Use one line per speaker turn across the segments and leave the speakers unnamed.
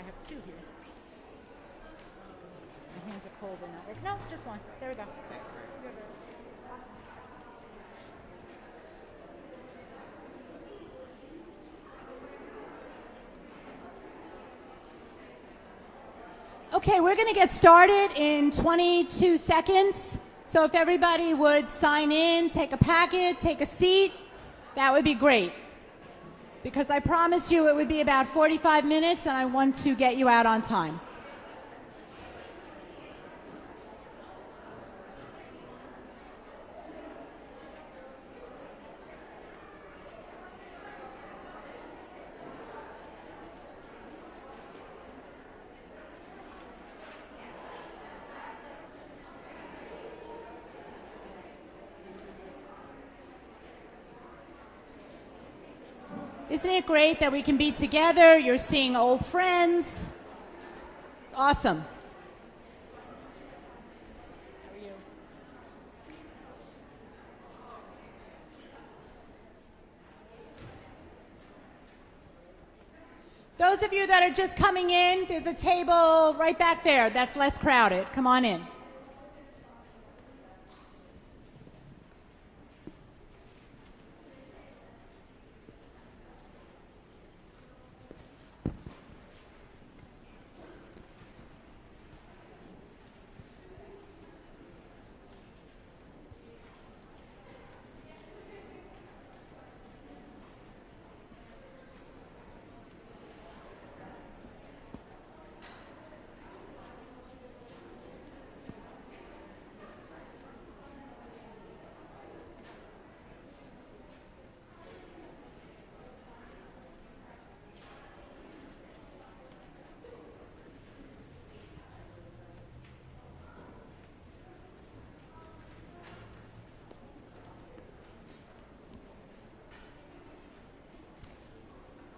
I have two here. My hands are cold and not working. No, just one. There we go. Okay, we're going to get started in 22 seconds. So if everybody would sign in, take a packet, take a seat, that would be great. Because I promised you it would be about 45 minutes and I want to get you out on time. Isn't it great that we can be together? You're seeing old friends. It's awesome. How are you? Those of you that are just coming in, there's a table right back there that's less crowded. Come on in.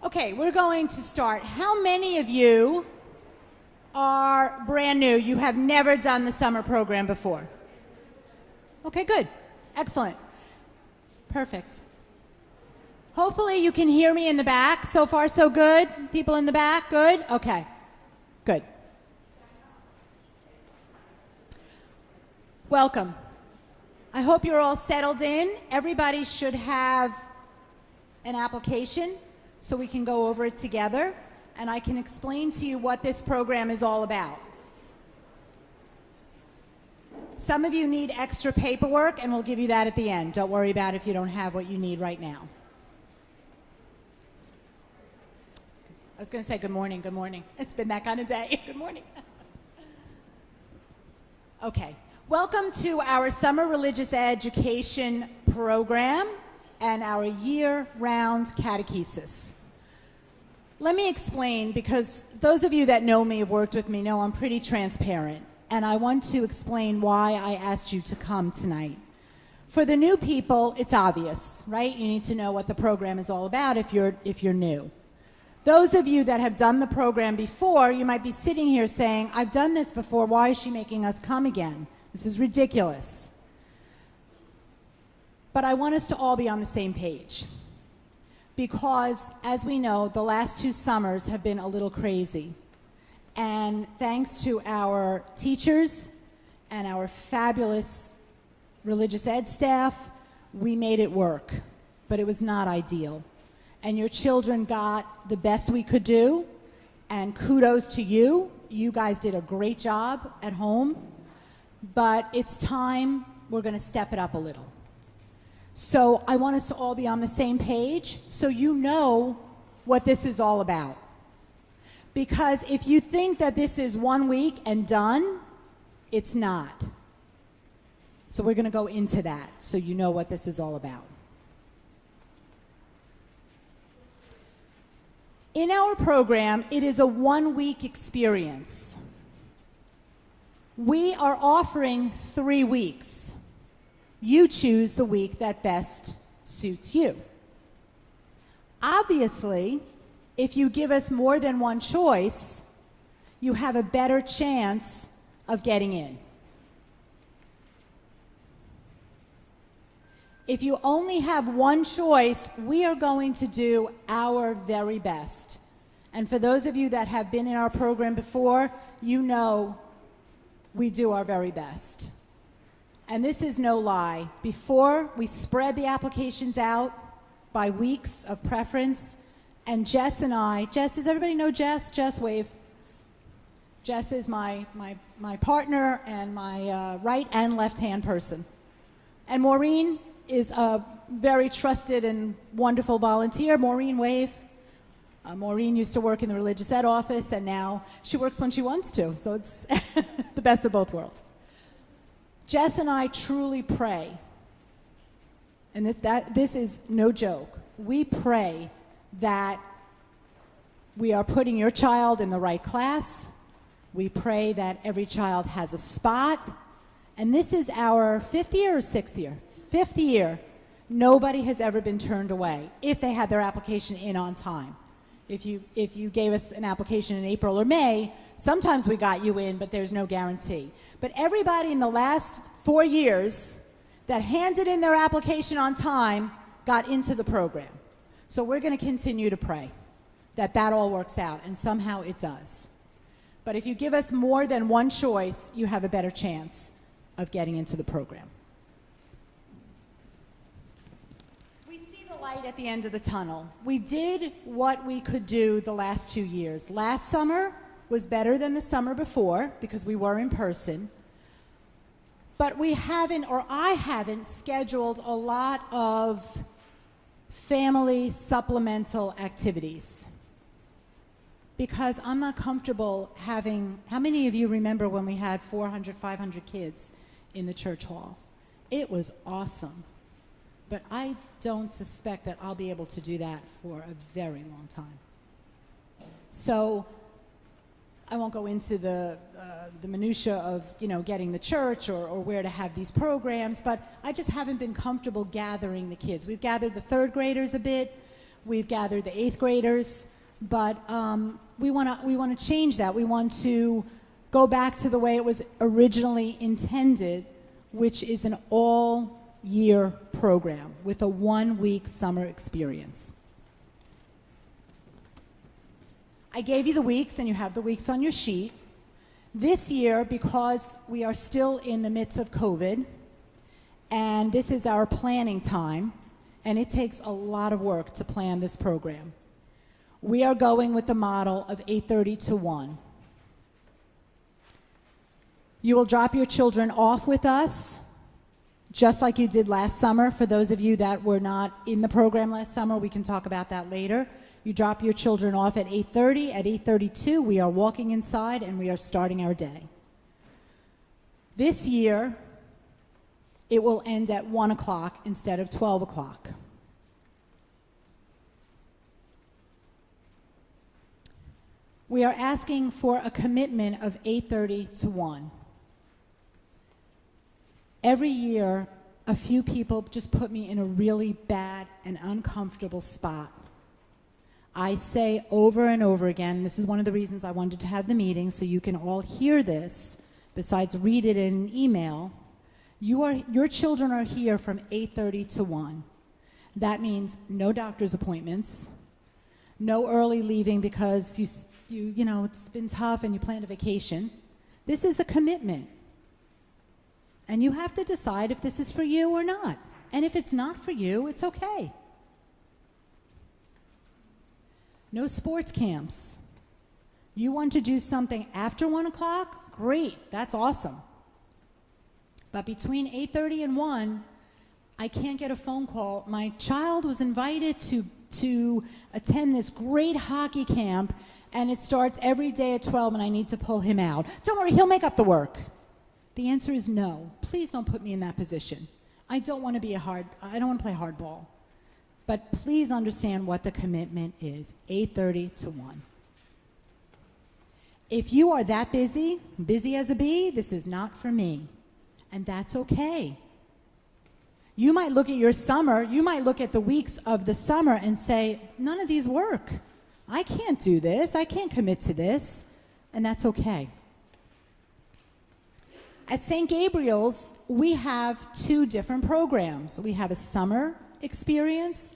Okay, we're going to start. How many of you are brand new? You have never done the summer program before? Okay, good. Excellent. Perfect. Hopefully you can hear me in the back. So far, so good? People in the back, good? Okay, good. Welcome. I hope you're all settled in. Everybody should have an application, so we can go over it together, and I can explain to you what this program is all about. Some of you need extra paperwork, and we'll give you that at the end. Don't worry about it if you don't have what you need right now. I was going to say good morning, good morning. It's been that kind of day. Good morning. Okay. Welcome to our summer religious education program and our year-round catechesis. Let me explain, because those of you that know me, have worked with me, know I'm pretty transparent, and I want to explain why I asked you to come tonight. For the new people, it's obvious, right? You need to know what the program is all about if you're new. Those of you that have done the program before, you might be sitting here saying, I've done this before, why is she making us come again? This is ridiculous. But I want us to all be on the same page, because as we know, the last 2 summers have been a little crazy. And thanks to our teachers and our fabulous religious ed staff, we made it work, but it was not ideal. And your children got the best we could do, and kudos to you. You guys did a great job at home, but it's time we're going to step it up a little. So I want us to all be on the same page so you know what this is all about. Because if you think that this is 1 week and done, it's not. So we're going to go into that so you know what this is all about. In our program, it is a 1-week experience. We are offering 3 weeks. You choose the week that best suits you. Obviously, if you give us more than one choice, you have a better chance of getting in. If you only have one choice, we are going to do our very best. And for those of you that have been in our program before, you know we do our very best. And this is no lie. Before, we spread the applications out by weeks of preference, and Jess and I, Jess, does everybody know Jess? Jess, wave. Jess is my partner and my right and left-hand person. And Maureen is a very trusted and wonderful volunteer. Maureen, wave. Maureen used to work in the religious ed office, and now she works when she wants to, so it's the best of both worlds. Jess and I truly pray, and this is no joke. We pray that we are putting your child in the right class. We pray that every child has a spot. And this is our fifth year or sixth year? Fifth year. Nobody has ever been turned away if they had their application in on time. If you gave us an application in April or May, sometimes we got you in, but there's no guarantee. But everybody in the last 4 years that handed in their application on time got into the program. So we're going to continue to pray that that all works out, and somehow it does. But if you give us more than one choice, you have a better chance of getting into the program. We see the light at the end of the tunnel. We did what we could do the last 2 years. Last summer was better than the summer before because we were in person. But we haven't, or I haven't, scheduled a lot of family supplemental activities because I'm not comfortable having, how many of you remember when we had 400, 500 kids in the church hall? It was awesome. But I don't suspect that I'll be able to do that for a very long time. So I won't go into the minutia of, getting the church or where to have these programs, but I just haven't been comfortable gathering the kids. We've gathered the third graders a bit, we've gathered the 8th graders, but we want to change that. We want to go back to the way it was originally intended, which is an all-year program with a 1-week summer experience. I gave you the weeks, and you have the weeks on your sheet. This year, because we are still in the midst of COVID, and this is our planning time, and it takes a lot of work to plan this program, we are going with the model of 8:30 to 1. You will drop your children off with us, just like you did last summer. For those of you that were not in the program last summer, we can talk about that later. You drop your children off at 8:30. At 8:32, we are walking inside and we are starting our day. This year, it will end at 1 o'clock instead of 12 o'clock. We are asking for a commitment of 8:30 to 1. Every year, a few people just put me in a really bad and uncomfortable spot. I say over and over again, this is one of the reasons I wanted to have the meeting, so you can all hear this, besides read it in an email. Your children are here from 8:30 to 1. That means no doctor's appointments, no early leaving because it's been tough and you planned a vacation. This is a commitment. And you have to decide if this is for you or not. And if it's not for you, it's okay. No sports camps. You want to do something after 1 o'clock? Great, that's awesome. But between 8:30 and 1, I can't get a phone call. My child was invited to attend this great hockey camp, and it starts every day at 12, and I need to pull him out. Don't worry, he'll make up the work. The answer is no. Please don't put me in that position. I don't want to play hardball. But please understand what the commitment is, 8:30 to 1. If you are that busy as a bee, this is not for me. And that's okay. You might look at your summer, you might look at the weeks of the summer and say, none of these work. I can't do this, I can't commit to this, and that's okay. At St. Gabriel's, we have 2 different programs. We have a summer experience,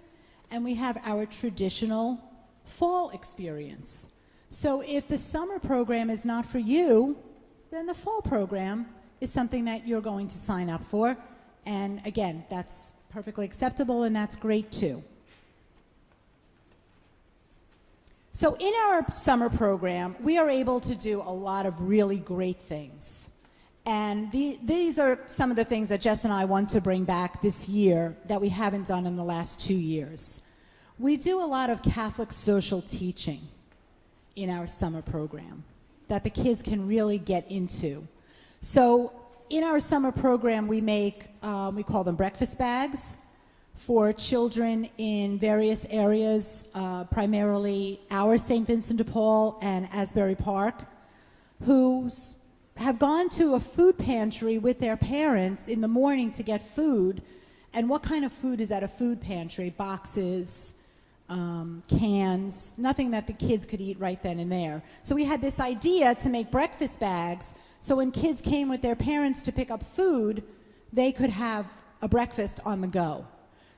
and we have our traditional fall experience. So if the summer program is not for you, then the fall program is something that you're going to sign up for. And again, that's perfectly acceptable and that's great too. So in our summer program, we are able to do a lot of really great things. And these are some of the things that Jess and I want to bring back this year that we haven't done in the last 2 years. We do a lot of Catholic social teaching in our summer program that the kids can really get into. So in our summer program, we make, we call them breakfast bags for children in various areas, primarily our St. Vincent de Paul and Asbury Park, who have gone to a food pantry with their parents in the morning to get food. And what kind of food is at a food pantry? Boxes, cans, nothing that the kids could eat right then and there. So we had this idea to make breakfast bags, so when kids came with their parents to pick up food, they could have a breakfast on the go.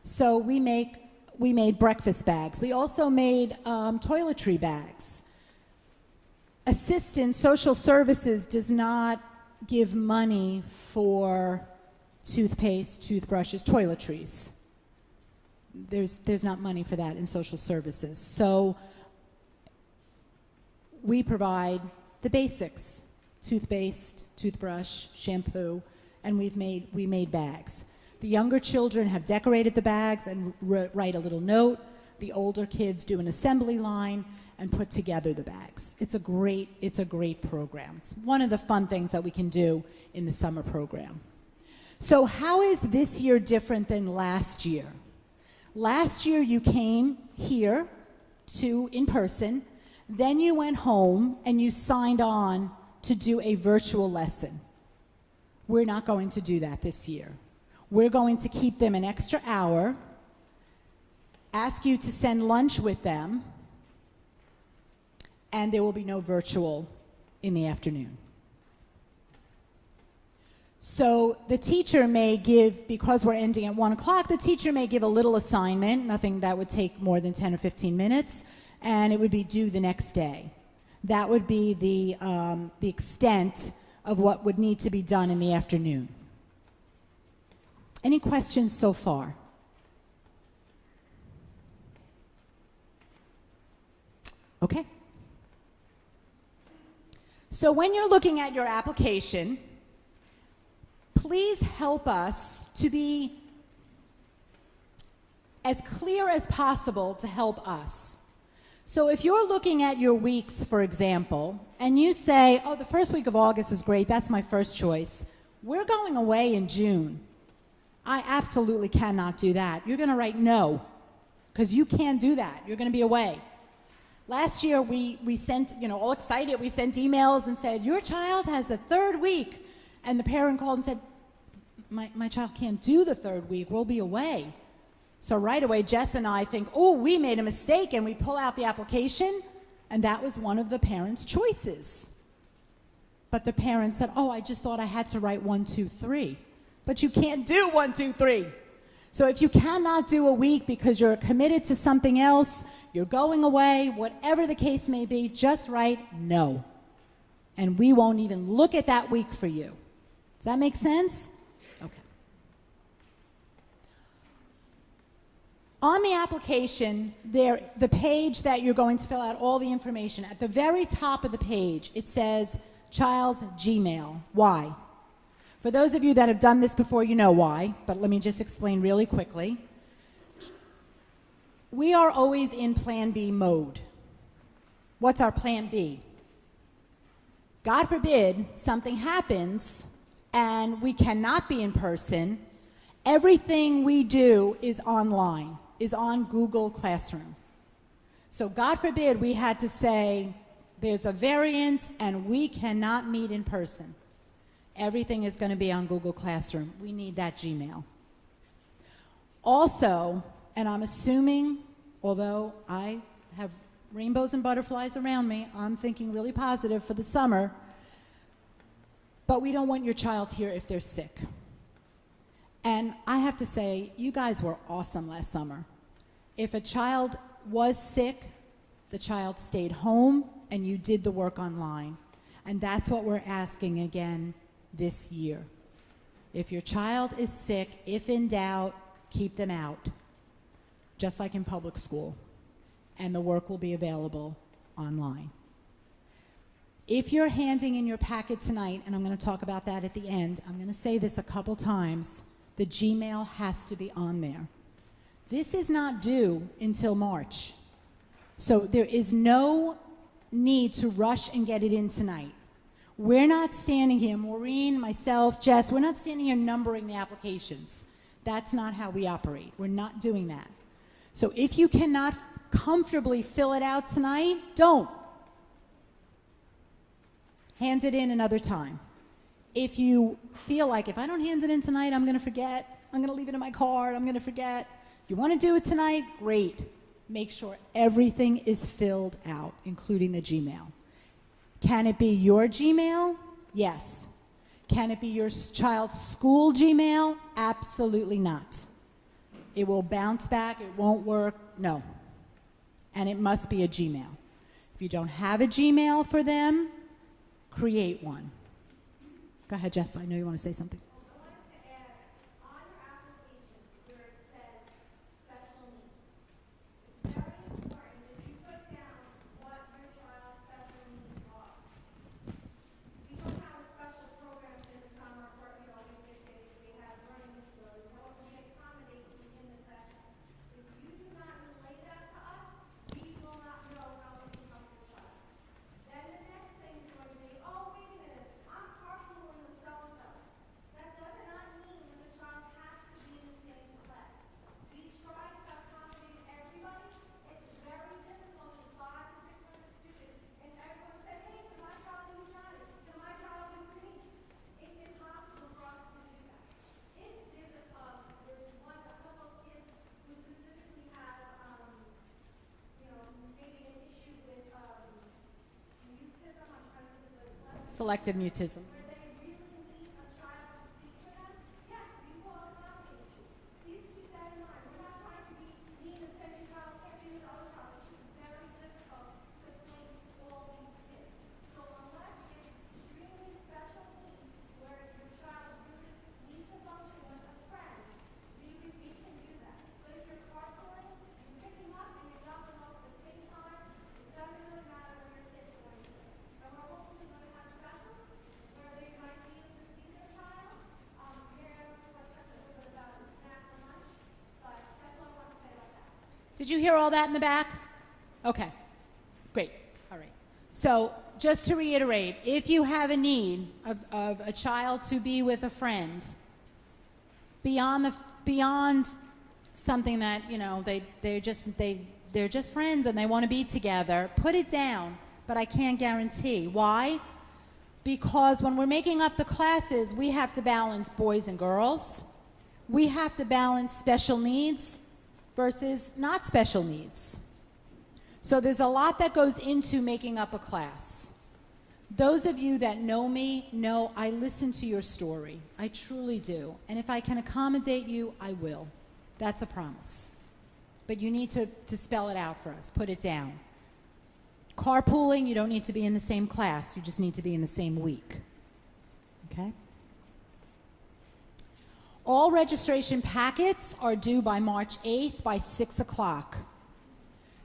So we made breakfast bags. We also made toiletry bags. Assistance, social services does not give money for toothpaste, toothbrushes, toiletries. There's not money for that in social services. So we provide the basics: toothpaste, toothbrush, shampoo, and we made bags. The younger children have decorated the bags and write a little note. The older kids do an assembly line and put together the bags. It's a great program. It's one of the fun things that we can do in the summer program. So how is this year different than last year? Last year you came here in person, then you went home and you signed on to do a virtual lesson. We're not going to do that this year. We're going to keep them an extra hour, ask you to send lunch with them, and there will be no virtual in the afternoon. So the teacher may give, because we're ending at 1 o'clock, the teacher may give a little assignment, nothing that would take more than 10 or 15 minutes, and it would be due the next day. That would be the extent of what would need to be done in the afternoon. Any questions so far? Okay. So when you're looking at your application, please help us to be as clear as possible to help us. So if you're looking at your weeks, for example, and you say, oh, the first week of August is great, that's my first choice. We're going away in June. I absolutely cannot do that. You're going to write no, because you can't do that. You're going to be away. Last year, we sent, all excited, we sent emails and said, your child has the third week. And the parent called and said, my child can't do the third week. We'll be away. So right away, Jess and I think, oh, we made a mistake, and we pull out the application, and that was one of the parents' choices. But the parent said, oh, I just thought I had to write 1, 2, 3. But you can't do 1, 2, 3. So if you cannot do a week because you're committed to something else, you're going away, whatever the case may be, just write no. And we won't even look at that week for you. Does that make sense? Okay. On the application, the page that you're going to fill out all the information, at the very top of the page, it says child's Gmail. Why? For those of you that have done this before, you know why, but let me just explain really quickly. We are always in Plan B mode. What's our Plan B? God forbid something happens and we cannot be in person. Everything we do is online, is on Google Classroom. So God forbid we had to say there's a variant and we cannot meet in person. Everything is going to be on Google Classroom. We need that Gmail. Also, and I'm assuming, although I have rainbows and butterflies around me, I'm thinking really positive for the summer, but we don't want your child here if they're sick. And I have to say, you guys were awesome last summer. If a child was sick, the child stayed home, and you did the work online. And that's what we're asking again this year. If your child is sick, if in doubt, keep them out, just like in public school, and the work will be available online. If you're handing in your packet tonight, and I'm going to talk about that at the end, I'm going to say this a couple times, the Gmail has to be on there. This is not due until March. So there is no need to rush and get it in tonight. We're not standing here, Maureen, myself, Jess, we're not standing here numbering the applications. That's not how we operate. We're not doing that. So if you cannot comfortably fill it out tonight, don't. Hand it in another time. If you feel like, if I don't hand it in tonight, I'm going to forget. I'm going to leave it in my car. I'm going to forget. If you want to do it tonight, great. Make sure everything is filled out, including the Gmail. Can it be your Gmail? Yes. Can it be your child's school Gmail? Absolutely not. It will bounce back. It won't work. No. And it must be a Gmail. If you don't have a Gmail for them, create one. Go ahead, Jess. I know you want to say something.
I wanted to add, on your applications where it says special needs, it's very important that you put down what your child's special needs are. We don't have a special program in the summer for, if they have learning disabilities, we accommodate them in the class. If you do not relay that to us, we will not know how to help your child. Then the next thing is going to be, oh, wait a minute, I'm carpooling with so-and-so. That does not mean that the child has to be in the same class. We try to accommodate everybody. It's very difficult with 500 to 600 students, and everyone said, hey, can my child do Johnny? Can my child do Denise? It's impossible for us to do that. If there's a couple of kids who specifically have, maybe an issue with mutism, I'm trying to think of the
Selective mutism.
where they really need a child to speak for them, yes, we will accommodate you. Please keep that in mind. We're not trying to be mean and send your child can't be with the other child. It's just very difficult to place all these kids. So unless it's extremely special needs where your child really needs to function with a friend, we can do that. But if you're carpooling, you're picking up and you're dropping off at the same time, it doesn't really matter where your kids are going to be. And we're hopefully going to have specials where they might be able to see their child. Mary, I don't know if I touched a little bit about the snack for lunch, but that's all I want to say about that.
Did you hear all that in the back? Okay, great. All right. So just to reiterate, if you have a need of a child to be with a friend beyond something that they're just friends and they want to be together, put it down. But I can't guarantee. Why? Because when we're making up the classes, we have to balance boys and girls. We have to balance special needs versus not special needs. So there's a lot that goes into making up a class. Those of you that know me know I listen to your story. I truly do. And if I can accommodate you, I will. That's a promise. But you need to spell it out for us. Put it down. Carpooling, you don't need to be in the same class. You just need to be in the same week. Okay? All registration packets are due by March 8th by 6 o'clock.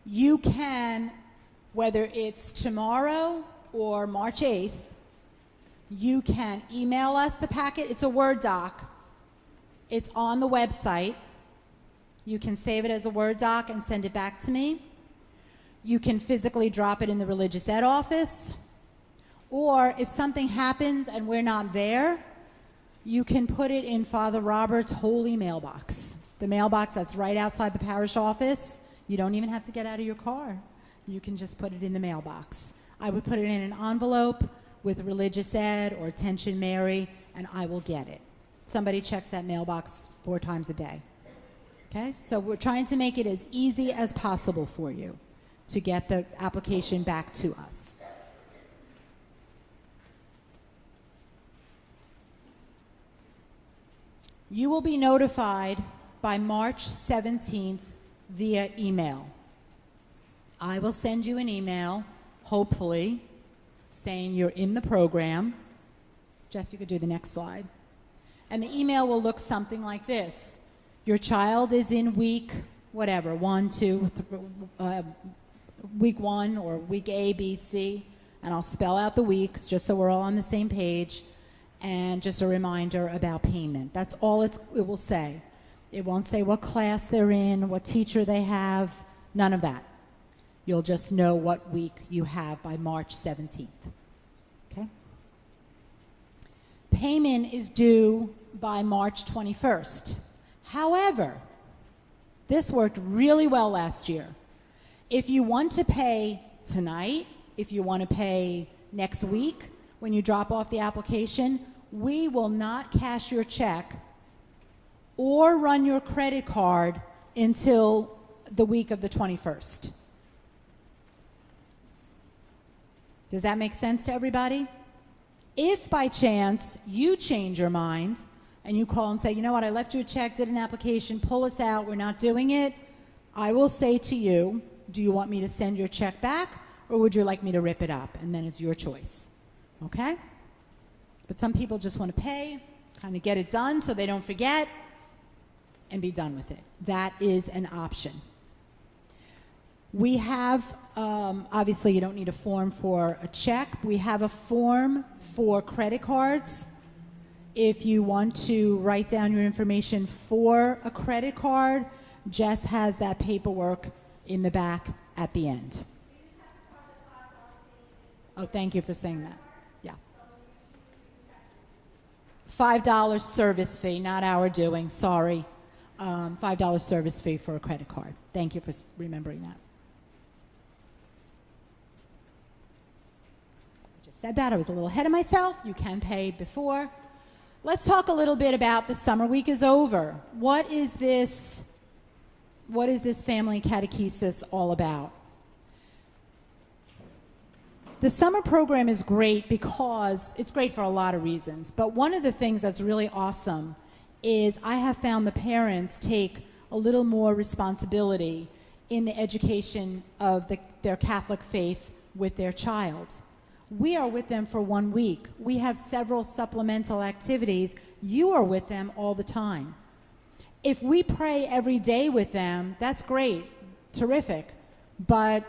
You can, whether it's tomorrow or March 8th, you can email us the packet. It's a Word doc. It's on the website. You can save it as a Word doc and send it back to me. You can physically drop it in the religious ed office. Or if something happens and we're not there, you can put it in Father Robert's holy mailbox. The mailbox that's right outside the parish office. You don't even have to get out of your car. You can just put it in the mailbox. I would put it in an envelope with religious ed or Attention Mary, and I will get it. Somebody checks that mailbox 4 times a day. Okay? So we're trying to make it as easy as possible for you to get the application back to us. You will be notified by March 17th via email. I will send you an email, hopefully, saying you're in the program. Jess, you could do the next slide. And the email will look something like this. Your child is in week, whatever, week 1 or week A, B, C, and I'll spell out the weeks just so we're all on the same page, and just a reminder about payment. That's all it will say. It won't say what class they're in, what teacher they have, none of that. You'll just know what week you have by March 17th. Okay? Payment is due by March 21st. However, this worked really well last year. If you want to pay tonight, if you want to pay next week when you drop off the application, we will not cash your check or run your credit card until the week of the 21st. Does that make sense to everybody? If by chance you change your mind and you call and say, you know what, I left you a check, did an application, pull us out, we're not doing it, I will say to you, do you want me to send your check back or would you like me to rip it up? And then it's your choice, okay? But some people just want to pay, kind of get it done so they don't forget and be done with it. That is an option. We have, obviously you don't need a form for a check. We have a form for credit cards. If you want to write down your information for a credit card, Jess has that paperwork in the back at the end. Oh, thank you for saying that. Yeah. $5 service fee, not our doing, sorry. $5 service fee for a credit card. Thank you for remembering that. Said that, I was a little ahead of myself. You can pay before. Let's talk a little bit about the summer week is over. What is this family catechesis all about? The summer program is great because it's great for a lot of reasons, but one of the things that's really awesome is I have found the parents take a little more responsibility in the education of their Catholic faith with their child. We are with them for 1 week. We have several supplemental activities. You are with them all the time. If we pray every day with them, that's great, terrific. But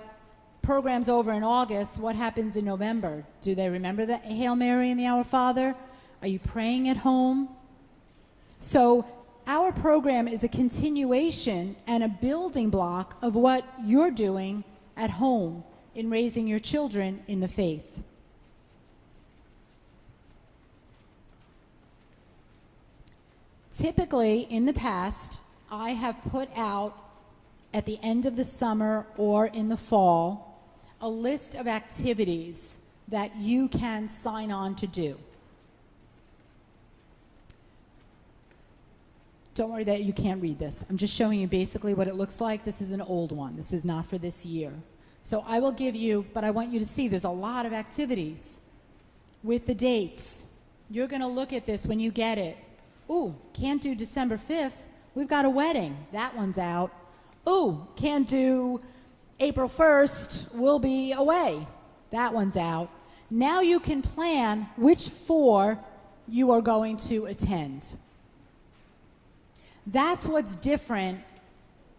program's over in August, what happens in November? Do they remember the Hail Mary and the Our Father? Are you praying at home? So our program is a continuation and a building block of what you're doing at home in raising your children in the faith. Typically, in the past, I have put out at the end of the summer or in the fall a list of activities that you can sign on to do. Don't worry that you can't read this. I'm just showing you basically what it looks like. This is an old one. This is not for this year. So I will give you, but I want you to see there's a lot of activities with the dates. You're going to look at this when you get it. Ooh, can't do December 5th. We've got a wedding. That one's out. Ooh, can't do April 1st. We'll be away. That one's out. Now you can plan which 4 you are going to attend. That's what's different.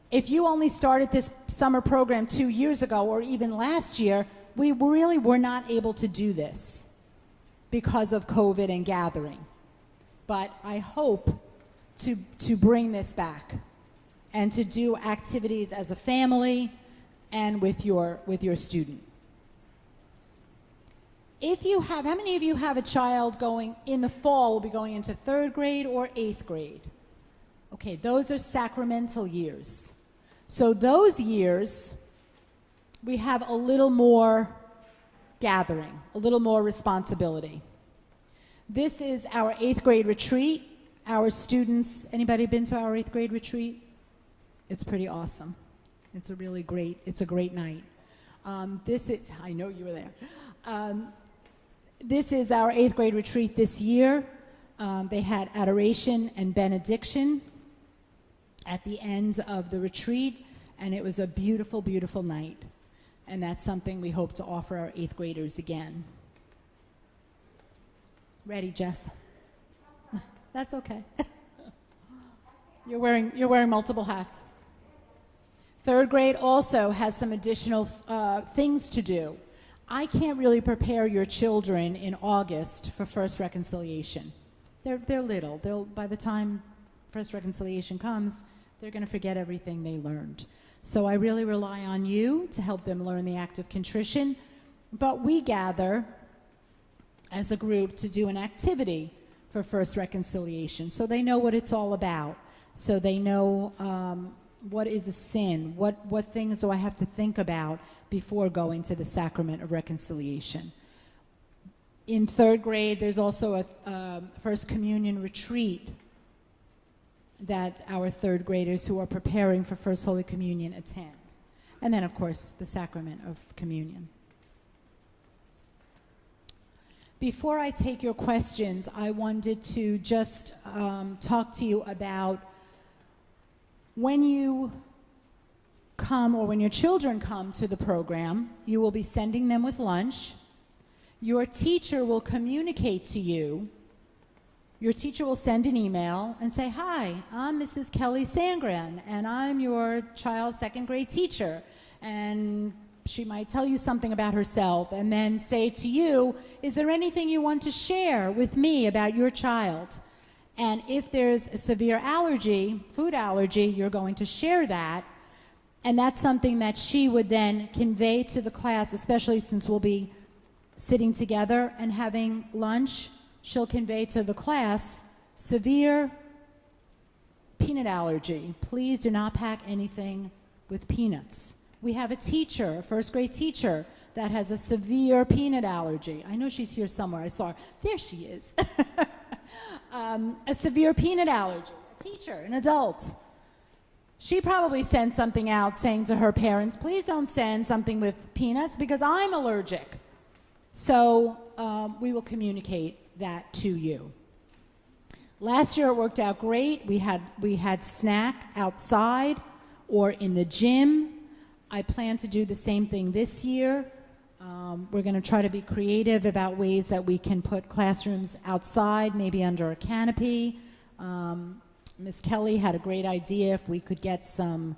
If you only started this summer program 2 years ago or even last year, we really were not able to do this because of COVID and gathering. But I hope to bring this back and to do activities as a family and with your student. If you have, how many of you have a child going in the fall, will be going into 3rd grade or 8th grade? Okay, those are sacramental years. So those years, we have a little more gathering, a little more responsibility. This is our 8th grade retreat. Our students, anybody been to our 8th grade retreat? It's pretty awesome. It's a really great, it's a great night. This is, I know you were there. This is our 8th grade retreat this year. They had adoration and benediction at the end of the retreat, and it was a beautiful, beautiful night. And that's something we hope to offer our 8th graders again. Ready, Jess? That's okay. You're wearing multiple hats. 3rd grade also has some additional things to do. I can't really prepare your children in August for First Reconciliation. They're little. By the time First Reconciliation comes, they're going to forget everything they learned. So I really rely on you to help them learn the act of contrition. But we gather as a group to do an activity for First Reconciliation, so they know what it's all about. So they know what is a sin, what things do I have to think about before going to the Sacrament of Reconciliation. In 3rd grade, there's also a First Communion retreat that our 3rd graders who are preparing for First Holy Communion attend. And then, of course, the Sacrament of Communion. Before I take your questions, I wanted to just talk to you about when you come, or when your children come to the program, you will be sending them with lunch. Your teacher will communicate to you. Your teacher will send an email and say, "Hi, I'm Mrs. Kelly Sangren, and I'm your child's 2nd grade teacher." And she might tell you something about herself and then say to you, "Is there anything you want to share with me about your child?" And if there's a severe allergy, food allergy, you're going to share that. And that's something that she would then convey to the class, especially since we'll be sitting together and having lunch. She'll convey to the class, "Severe peanut allergy. Please do not pack anything with peanuts." We have a teacher, a 1st grade teacher, that has a severe peanut allergy. I know she's here somewhere. I saw her. There she is. A severe peanut allergy. A teacher, an adult. She probably sent something out saying to her parents, "Please don't send something with peanuts because I'm allergic." So we will communicate that to you. Last year it worked out great. We had snack outside or in the gym. I plan to do the same thing this year. We're going to try to be creative about ways that we can put classrooms outside, maybe under a canopy. Ms. Kelly had a great idea if we could get some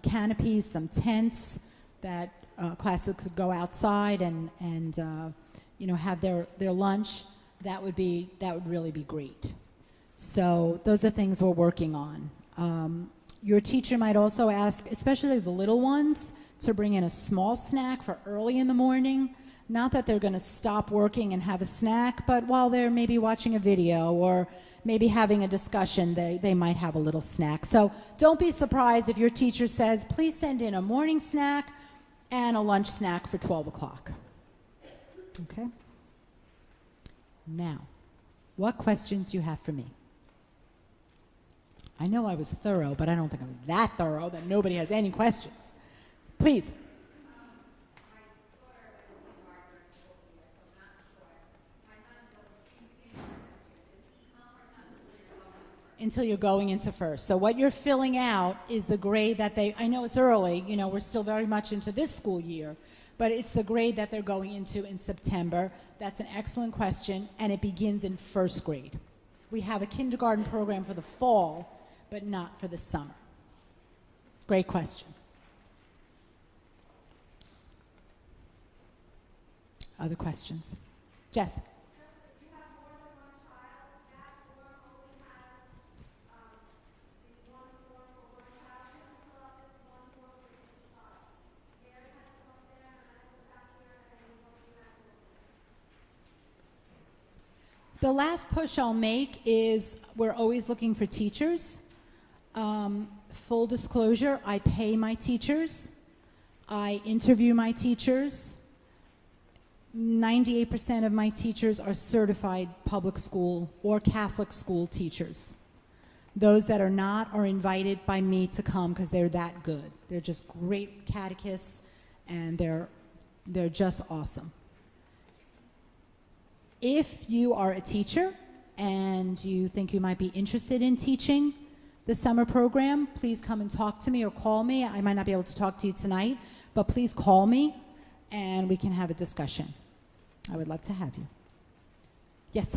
canopies, some tents that classes could go outside and have their lunch. That would really be great. So those are things we're working on. Your teacher might also ask, especially the little ones, to bring in a small snack for early in the morning. Not that they're going to stop working and have a snack, but while they're maybe watching a video or maybe having a discussion, they might have a little snack. So don't be surprised if your teacher says, "Please send in a morning snack and a lunch snack for 12 o'clock. Okay? Now, what questions do you have for me? I know I was thorough, but I don't think I was that thorough that nobody has any questions. Please. Until you're going into first. So what you're filling out is the grade that I know it's early, we're still very much into this school year, but it's the grade that they're going into in September. That's an excellent question, and it begins in 1st grade. We have a kindergarten program for the fall, but not for the summer. Great question. Other questions? Jess? The last push I'll make is we're always looking for teachers. Full disclosure, I pay my teachers. I interview my teachers. 98% of my teachers are certified public school or Catholic school teachers. Those that are not are invited by me to come because they're that good. They're just great catechists, and they're just awesome. If you are a teacher and you think you might be interested in teaching, the summer program, please come and talk to me or call me. I might not be able to talk to you tonight, but please call me and we can have a discussion. I would love to have you. Yes?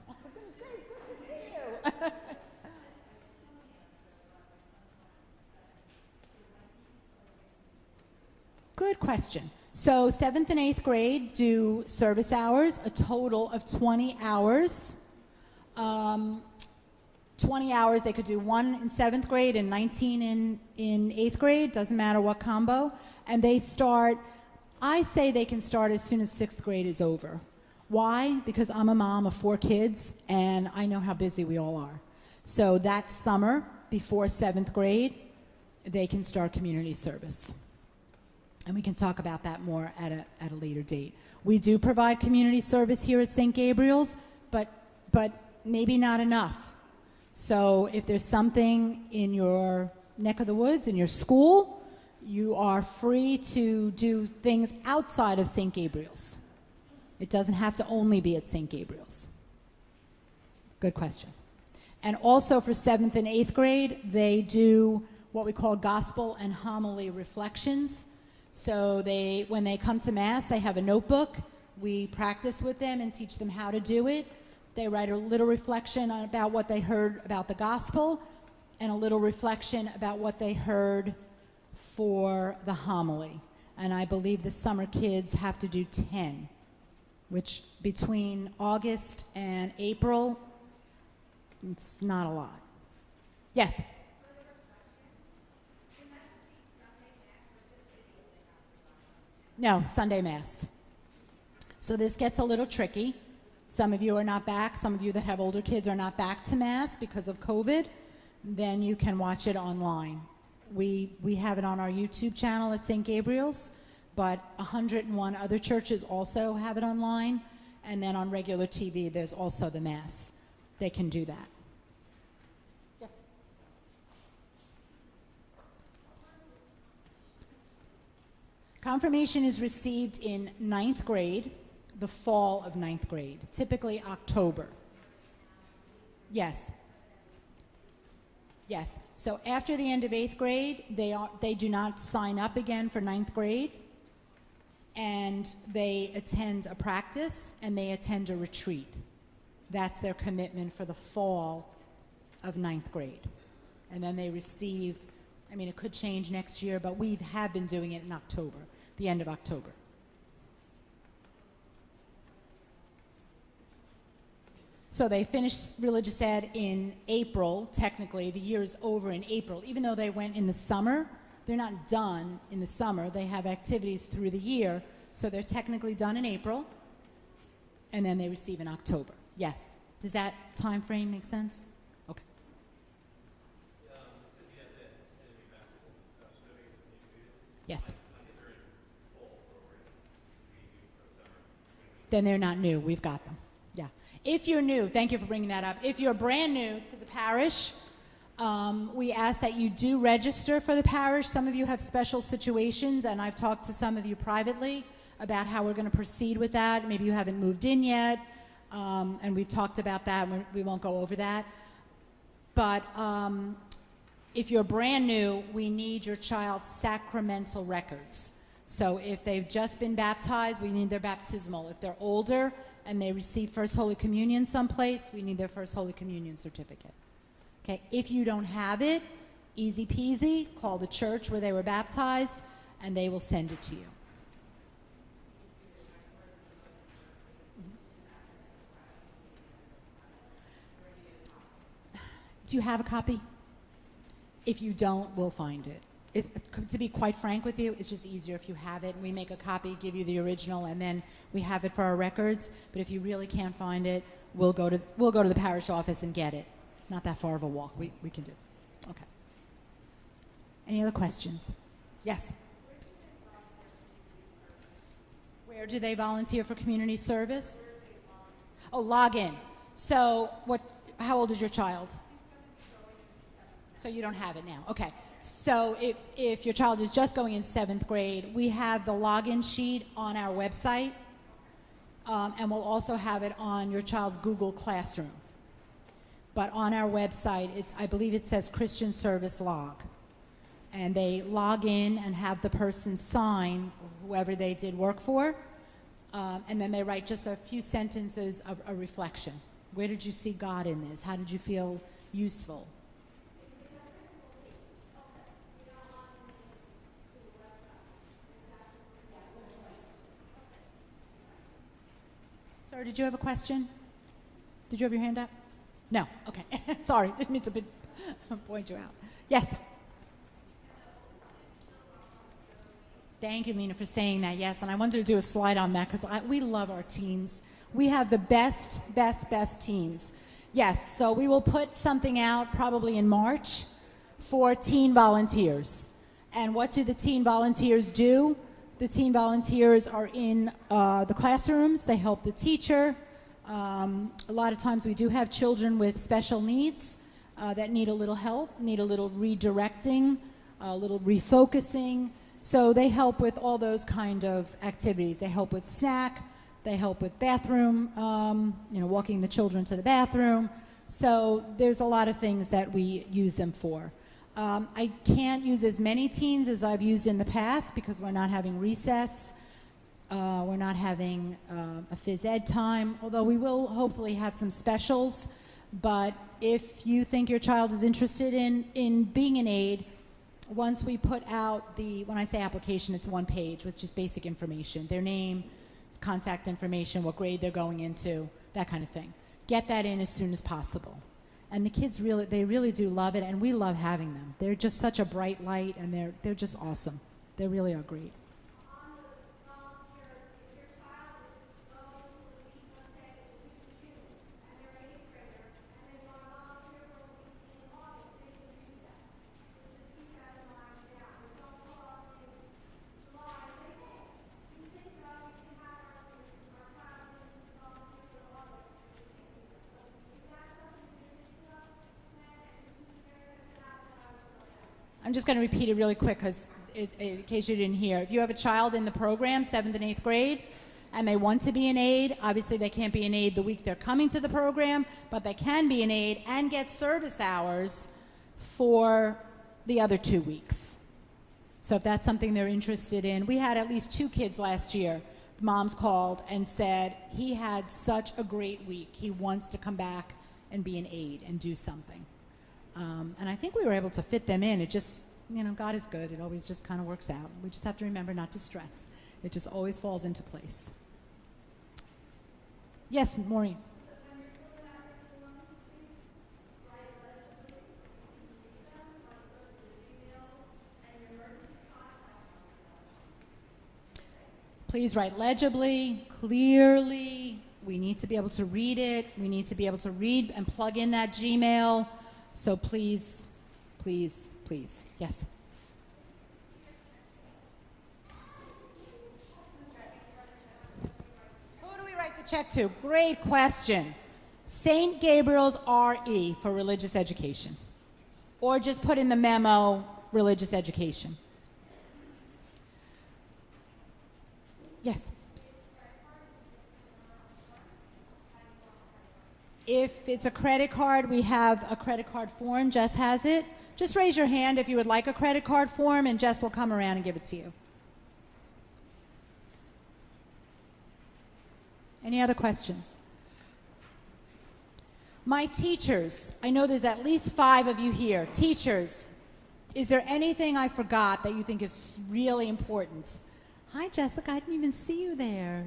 I was going to say, it's good to see you. Good question. So 7th and 8th grade do service hours, a total of 20 hours. 20 hours, they could do 1 in 7th grade and 19 in 8th grade, doesn't matter what combo. And they start, I say they can start as soon as 6th grade is over. Why? Because I'm a mom of 4 kids and I know how busy we all are. So that summer, before 7th grade, they can start community service. And we can talk about that more at a later date. We do provide community service here at St. Gabriel's, but maybe not enough. So if there's something in your neck of the woods, in your school, you are free to do things outside of St. Gabriel's. It doesn't have to only be at St. Gabriel's. Good question. And also for 7th and 8th grade, they do what we call gospel and homily reflections. So when they come to Mass, they have a notebook. We practice with them and teach them how to do it. They write a little reflection about what they heard about the gospel and a little reflection about what they heard for the homily. And I believe the summer kids have to do 10, which between August and April, it's not a lot. Yes? No, Sunday Mass. So this gets a little tricky. Some of you are not back. Some of you that have older kids are not back to Mass because of COVID. Then you can watch it online. We have it on our YouTube channel at St. Gabriel's, but 101 other churches also have it online. And then on regular TV, there's also the Mass. They can do that. Yes? Confirmation is received in 9th grade, the fall of 9th grade, typically October. Yes. Yes. So after the end of 8th grade, they do not sign up again for 9th grade, and they attend a practice and they attend a retreat. That's their commitment for the fall of 9th grade. And then they receive, I mean, it could change next year, but we have been doing it in October, the end of October. So they finish religious ed in April. Technically, the year is over in April. Even though they went in the summer, they're not done in the summer. They have activities through the year, so they're technically done in April, and then they receive in October. Yes. Does that time frame make sense? Okay. Yes. Then they're not new. We've got them. Yeah. If you're new, thank you for bringing that up. If you're brand new to the parish, we ask that you do register for the parish. Some of you have special situations, and I've talked to some of you privately about how we're going to proceed with that. Maybe you haven't moved in yet, and we've talked about that. We won't go over that. But if you're brand new, we need your child's sacramental records. So if they've just been baptized, we need their baptismal. If they're older and they receive First Holy Communion someplace, we need their First Holy Communion certificate. Okay, if you don't have it, easy peasy, call the church where they were baptized, and they will send it to you. Do you have a copy? If you don't, we'll find it. To be quite frank with you, it's just easier if you have it. We make a copy, give you the original, and then we have it for our records. But if you really can't find it, we'll go to the parish office and get it. It's not that far of a walk. We can do it. Okay. Any other questions? Yes? Where do they volunteer for community service? Oh, log in. So how old is your child? So you don't have it now. Okay. So if your child is just going in 7th grade, we have the login sheet on our website, and we'll also have it on your child's Google Classroom. but on our website, I believe it says Christian Service Log. And they log in and have the person sign whoever they did work for, and then they write just a few sentences of a reflection. Where did you see God in this? How did you feel useful? Sir, did you have a question? Did you have your hand up? No? Okay. Sorry, didn't mean to point you out. Yes? Thank you, Lena, for saying that. Yes, and I wanted to do a slide on that because we love our teens. We have the best teens. Yes, so we will put something out probably in March for teen volunteers. And what do the teen volunteers do? The teen volunteers are in the classrooms. They help the teacher. A lot of times we do have children with special needs that need a little help, need a little redirecting, a little refocusing. So they help with all those kind of activities. They help with snack. They help with bathroom, walking the children to the bathroom. So there's a lot of things that we use them for. I can't use as many teens as I've used in the past because we're not having recess. We're not having a phys ed time, although we will hopefully have some specials. But if you think your child is interested in being an aide, once we put out when I say application, it's one page with just basic information, their name, contact information, what grade they're going into, that kind of thing. Get that in as soon as possible. And the kids they really do love it, and we love having them. They're just such a bright light, and they're just awesome. They really are great. I'm just going to repeat it really quick because in case you didn't hear. If you have a child in the program, 7th and 8th grade, and they want to be an aide, obviously they can't be an aide the week they're coming to the program, but they can be an aide and get service hours for the other 2 weeks. So if that's something they're interested in. We had at least 2 kids last year. Moms called and said, he had such a great week. He wants to come back and be an aide and do something. And I think we were able to fit them in. It just, God is good. It always just kind of works out. We just have to remember not to stress. It just always falls into place. Yes, Maureen. Please write legibly, clearly. We need to be able to read it. We need to be able to read and plug in that Gmail. So please, please, please. Yes. Who do we write the check to? Great question. St. Gabriel's RE for religious education. Or just put in the memo, religious education. Yes. If it's a credit card, we have a credit card form. Jess has it. Just raise your hand if you would like a credit card form, and Jess will come around and give it to you. Any other questions? My teachers, I know there's at least 5 of you here. Teachers, is there anything I forgot that you think is really important? Hi, Jessica. I didn't even see you there.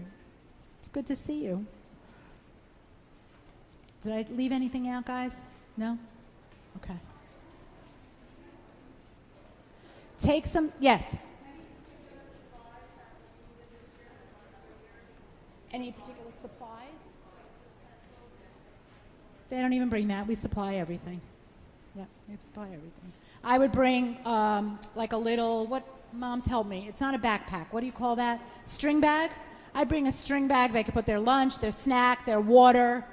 It's good to see you. Did I leave anything out, guys? No? Okay. Take some, yes. Any particular supplies? They don't even bring that. We supply everything. Yeah, we supply everything. I would bring like a little, what, moms help me. It's not a backpack. What do you call that? String bag? I'd bring a string bag. They could put their lunch, their snack, their water.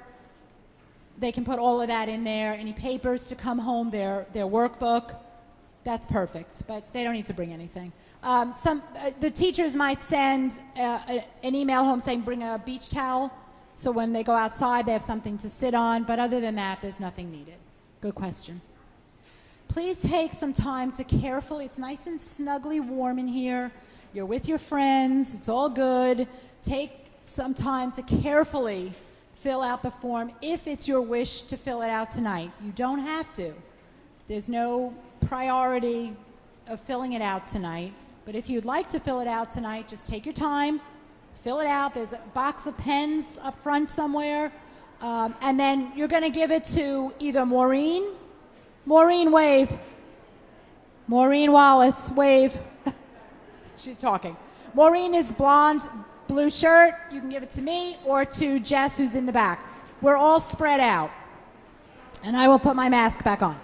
They can put all of that in there. Any papers to come home, their workbook. That's perfect, but they don't need to bring anything. The teachers might send an email home saying bring a beach towel so when they go outside, they have something to sit on. But other than that, there's nothing needed. Good question. Please take some time to carefully, it's nice and snugly warm in here. You're with your friends. It's all good. Take some time to carefully fill out the form if it's your wish to fill it out tonight. You don't have to. There's no priority of filling it out tonight. But if you'd like to fill it out tonight, just take your time, fill it out. There's a box of pens up front somewhere. And then you're going to give it to either Maureen. Maureen, wave. Maureen Wallace, wave. She's talking. Maureen is blonde, blue shirt. You can give it to me or to Jess, who's in the back. We're all spread out. And I will put my mask back on.